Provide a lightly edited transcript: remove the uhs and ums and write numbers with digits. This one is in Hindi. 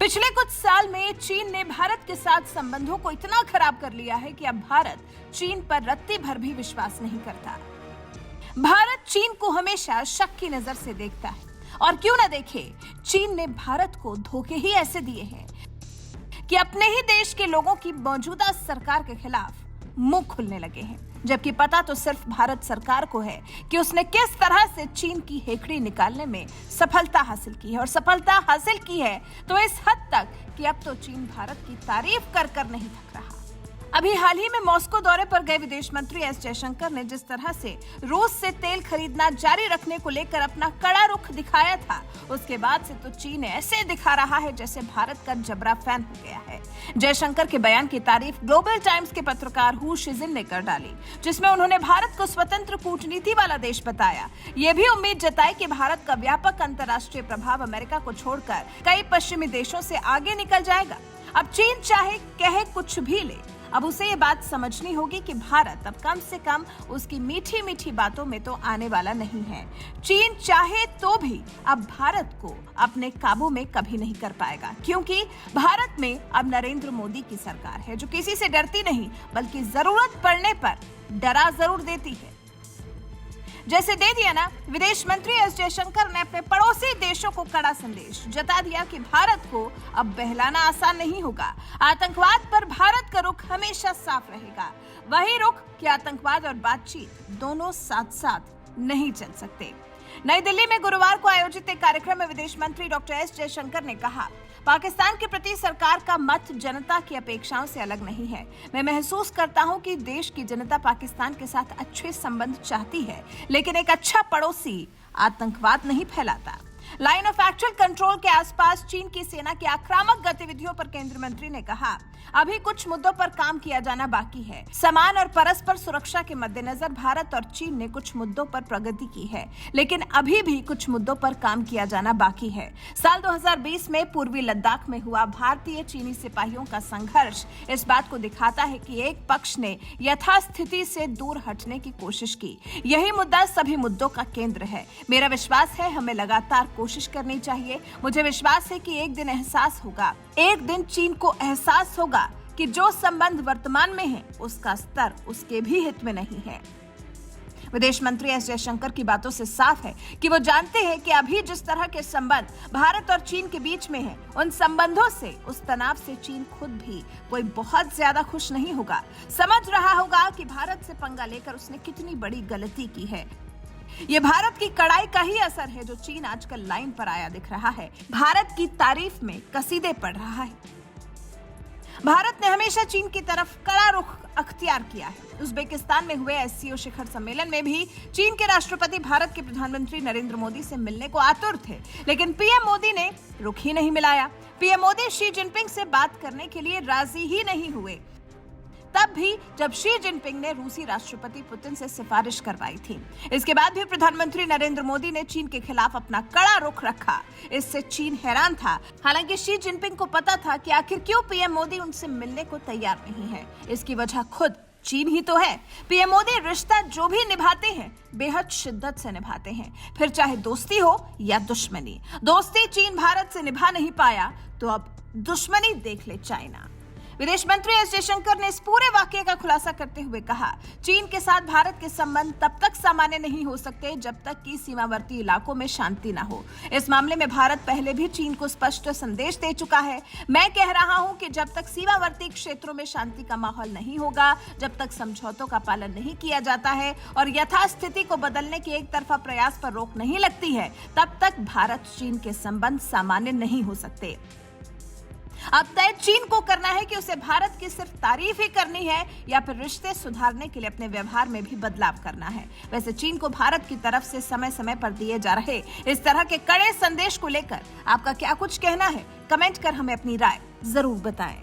पिछले कुछ साल में चीन ने भारत के साथ संबंधों को इतना खराब कर लिया है कि अब भारत चीन पर रत्ती भर भी विश्वास नहीं करता। भारत चीन को हमेशा शक की नजर से देखता है और क्यों न देखे, चीन ने भारत को धोखे ही ऐसे दिए हैं कि अपने ही देश के लोगों की मौजूदा सरकार के खिलाफ मुंह खुलने लगे हैं, जबकि पता तो सिर्फ भारत सरकार को है कि उसने किस तरह से चीन की हेकड़ी निकालने में सफलता हासिल की है। और सफलता हासिल की है तो इस हद तक कि अब तो चीन भारत की तारीफ कर कर नहीं थक रहा। अभी हाल ही में मॉस्को दौरे पर गए विदेश मंत्री एस जयशंकर ने जिस तरह से रूस से तेल खरीदना जारी रखने को लेकर अपना कड़ा रुख दिखाया था, उसके बाद से तो चीन ऐसे दिखा रहा है जैसे भारत का जबरा फैन हो गया है। जयशंकर के बयान की तारीफ ग्लोबल टाइम्स के पत्रकार हु शिजिन ने कर डाली, जिसमें उन्होंने भारत को स्वतंत्र कूटनीति वाला देश बताया। ये भी उम्मीद जताई कि भारत का व्यापक अंतर्राष्ट्रीय प्रभाव अमेरिका को छोड़कर कई पश्चिमी देशों से आगे निकल जाएगा। अब चीन चाहे कहे कुछ भी ले, अब उसे ये बात समझनी होगी कि भारत अब कम से कम उसकी मीठी मीठी बातों में तो आने वाला नहीं है। चीन चाहे तो भी अब भारत को अपने काबू में कभी नहीं कर पाएगा, क्योंकि भारत में अब नरेंद्र मोदी की सरकार है जो किसी से डरती नहीं, बल्कि जरूरत पड़ने पर डरा जरूर देती है। जैसे दे दिया ना, विदेश मंत्री एस जयशंकर ने अपने पड़ोसी देशों को कड़ा संदेश जता दिया कि भारत को अब बहलाना आसान नहीं होगा। आतंकवाद पर भारत का रुख हमेशा साफ रहेगा, वही रुख कि आतंकवाद और बातचीत दोनों साथ साथ नहीं चल सकते। नई दिल्ली में गुरुवार को आयोजित एक कार्यक्रम में विदेश मंत्री डॉक्टर एस जयशंकर ने कहा, पाकिस्तान के प्रति सरकार का मत जनता की अपेक्षाओं से अलग नहीं है। मैं महसूस करता हूं कि देश की जनता पाकिस्तान के साथ अच्छे संबंध चाहती है, लेकिन एक अच्छा पड़ोसी आतंकवाद नहीं फैलाता। लाइन ऑफ एक्चुअल कंट्रोल के आसपास चीन की सेना की आक्रामक गतिविधियों पर केंद्रीय मंत्री ने कहा, अभी कुछ मुद्दों पर काम किया जाना बाकी है। समान और परस्पर सुरक्षा के मद्देनजर भारत और चीन ने कुछ मुद्दों पर प्रगति की है, लेकिन अभी भी कुछ मुद्दों पर काम किया जाना बाकी है। साल 2020 में पूर्वी लद्दाख में हुआ भारतीय चीनी सिपाहियों का संघर्ष इस बात को दिखाता है कि एक पक्ष ने यथास्थिति से दूर हटने की कोशिश की। यही मुद्दा सभी मुद्दों का केंद्र है। मेरा विश्वास है हमें लगातार कोशिश करनी चाहिए। मुझे विश्वास है कि एक दिन एहसास होगा, एक दिन चीन को एहसास होगा कि जो संबंध वर्तमान में है उसका स्तर उसके भी हित में नहीं है। विदेश मंत्री एस जयशंकर की बातों से साफ है कि वो जानते हैं कि अभी जिस तरह के संबंध भारत और चीन के बीच में है, उन संबंधों से, उस तनाव से चीन खुद भी कोई बहुत ज्यादा खुश नहीं होगा। समझ रहा होगा कि भारत से पंगा लेकर उसने कितनी बड़ी गलती की है। ये भारत की कड़ाई का ही असर है जो चीन आजकल लाइन पर आया दिख रहा है, भारत की तारीफ में कसीदे पढ़ रहा है। भारत ने हमेशा चीन की तरफ कड़ा रुख अख्तियार किया है। उज्बेकिस्तान में हुए एससीओ शिखर सम्मेलन में भी चीन के राष्ट्रपति भारत के प्रधानमंत्री नरेंद्र मोदी से मिलने को आतुर थे, लेकिन पीएम मोदी ने रुख ही नहीं मिलाया। पीएम मोदी शी जिनपिंग से बात करने के लिए राजी ही नहीं हुए, तब भी जब शी जिनपिंग ने रूसी राष्ट्रपति पुतिन से सिफारिश करवाई थी। इसके बाद भी प्रधानमंत्री नरेंद्र मोदी ने चीन के खिलाफ अपना कड़ा रुख रखा। इससे चीन हैरान था। हालांकि शी जिनपिंग को पता था कि आखिर क्यों पीएम मोदी उनसे मिलने को तैयार नहीं है। इसकी वजह खुद चीन ही तो है। पीएम मोदी रिश्ता जो भी निभाते हैं बेहद शिद्दत से निभाते हैं, फिर चाहे दोस्ती हो या दुश्मनी। दोस्ती चीन भारत से निभा नहीं पाया तो अब दुश्मनी देख ले चाइना। विदेश मंत्री एस जयशंकर ने इस पूरे वाकये का खुलासा करते हुए कहा, चीन के साथ भारत के संबंध तब तक सामान्य नहीं हो सकते जब तक कि सीमावर्ती इलाकों में शांति न हो। इस मामले में भारत पहले भी चीन को स्पष्ट संदेश दे चुका है। मैं कह रहा हूं कि जब तक सीमावर्ती क्षेत्रों में शांति का माहौल नहीं होगा, जब तक समझौतों का पालन नहीं किया जाता है और यथास्थिति को बदलने के एक तरफा प्रयास पर रोक नहीं लगती है, तब तक भारत चीन के संबंध सामान्य नहीं हो सकते। अब तय चीन को करना है कि उसे भारत की सिर्फ तारीफ ही करनी है या फिर रिश्ते सुधारने के लिए अपने व्यवहार में भी बदलाव करना है। वैसे चीन को भारत की तरफ से समय समय पर दिए जा रहे इस तरह के कड़े संदेश को लेकर आपका क्या कुछ कहना है? कमेंट कर हमें अपनी राय जरूर बताएं।